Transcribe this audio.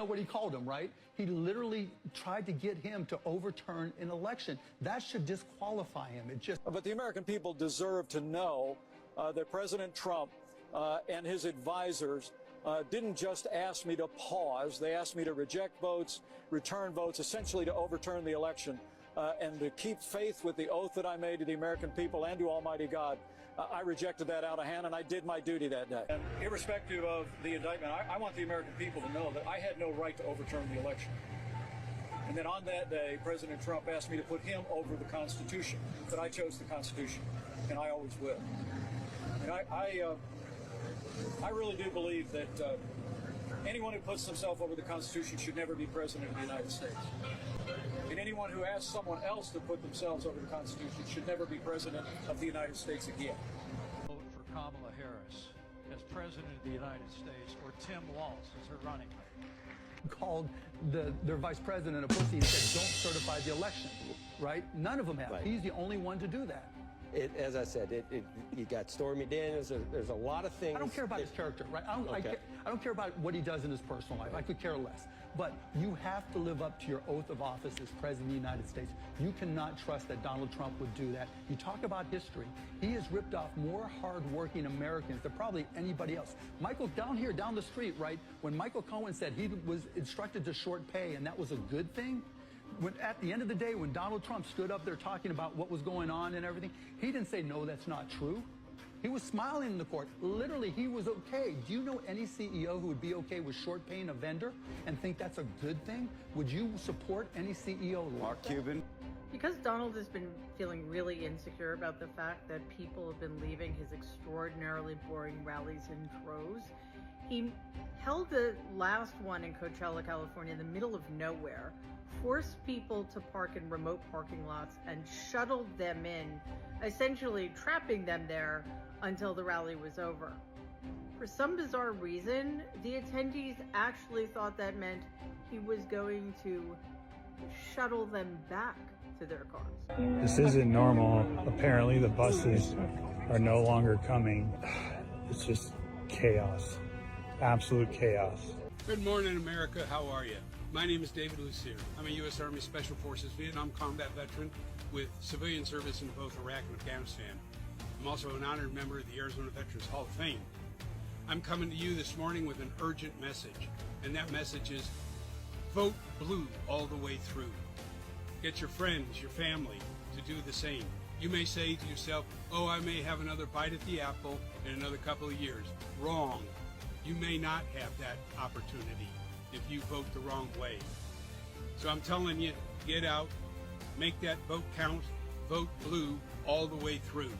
know what he called him, right? He literally tried to get him to overturn an election. That should disqualify him. It just. But the American people deserve to know that President Trump and his advisors didn't just ask me to pause. They asked me to reject votes, return votes, essentially to overturn the election. And to keep faith with the oath that I made to the American people and to Almighty God. I rejected that out of hand, and I did my duty that day. And irrespective of the indictment, I want the American people to know that I had no right to overturn the election. And then on that day, President Trump asked me to put him over the Constitution, that I chose the Constitution, and I always will. And I really do believe that anyone who puts themselves over the Constitution should never be president of the United States. And anyone who asks someone else to put themselves over the Constitution should never be president of the United States again. Vote for Kamala Harris as president of the United States, or Tim Walz as her running mate. Called their vice president a pussy and said, don't certify the election, right? None of them have. Right. He's the only one to do that. As I said, you got Stormy Daniels. There's a lot of things. I don't care about his character, right? I don't care about what he does in his personal life. I could care less. But you have to live up to your oath of office as President of the United States. You cannot trust that Donald Trump would do that. You talk about history. He has ripped off more hardworking Americans than probably anybody else. Michael, down here, down the street, right, when Michael Cohen said he was instructed to short pay and that was a good thing, when, at the end of the day, when Donald Trump stood up there talking about what was going on and everything, he didn't say, no, that's not true. He was smiling in the court. Literally, he was okay. Do you know any CEO who would be okay with short paying a vendor and think that's a good thing? Would you support any CEO like Mark Cuban? Because Donald has been feeling really insecure about the fact that people have been leaving his extraordinarily boring rallies in droves, he held the last one in Coachella, California, in the middle of nowhere, forced people to park in remote parking lots and shuttled them in, essentially trapping them there until the rally was over. For some bizarre reason, the attendees actually thought that meant he was going to shuttle them back to their cars. This isn't normal. Apparently the buses are no longer coming. It's just chaos. Absolute chaos. Good morning, America. How are you? My name is David Lucier. I'm a U.S. Army Special Forces Vietnam combat veteran with civilian service in both Iraq and Afghanistan. I'm also an honored member of the Arizona Veterans Hall of Fame. I'm coming to you this morning with an urgent message, and that message is vote blue all the way through. Get your friends, your family to do the same. You may say to yourself, oh, I may have another bite at the apple in another couple of years. Wrong. You may not have that opportunity if you vote the wrong way. So I'm telling you, get out, make that vote count, vote blue all the way through.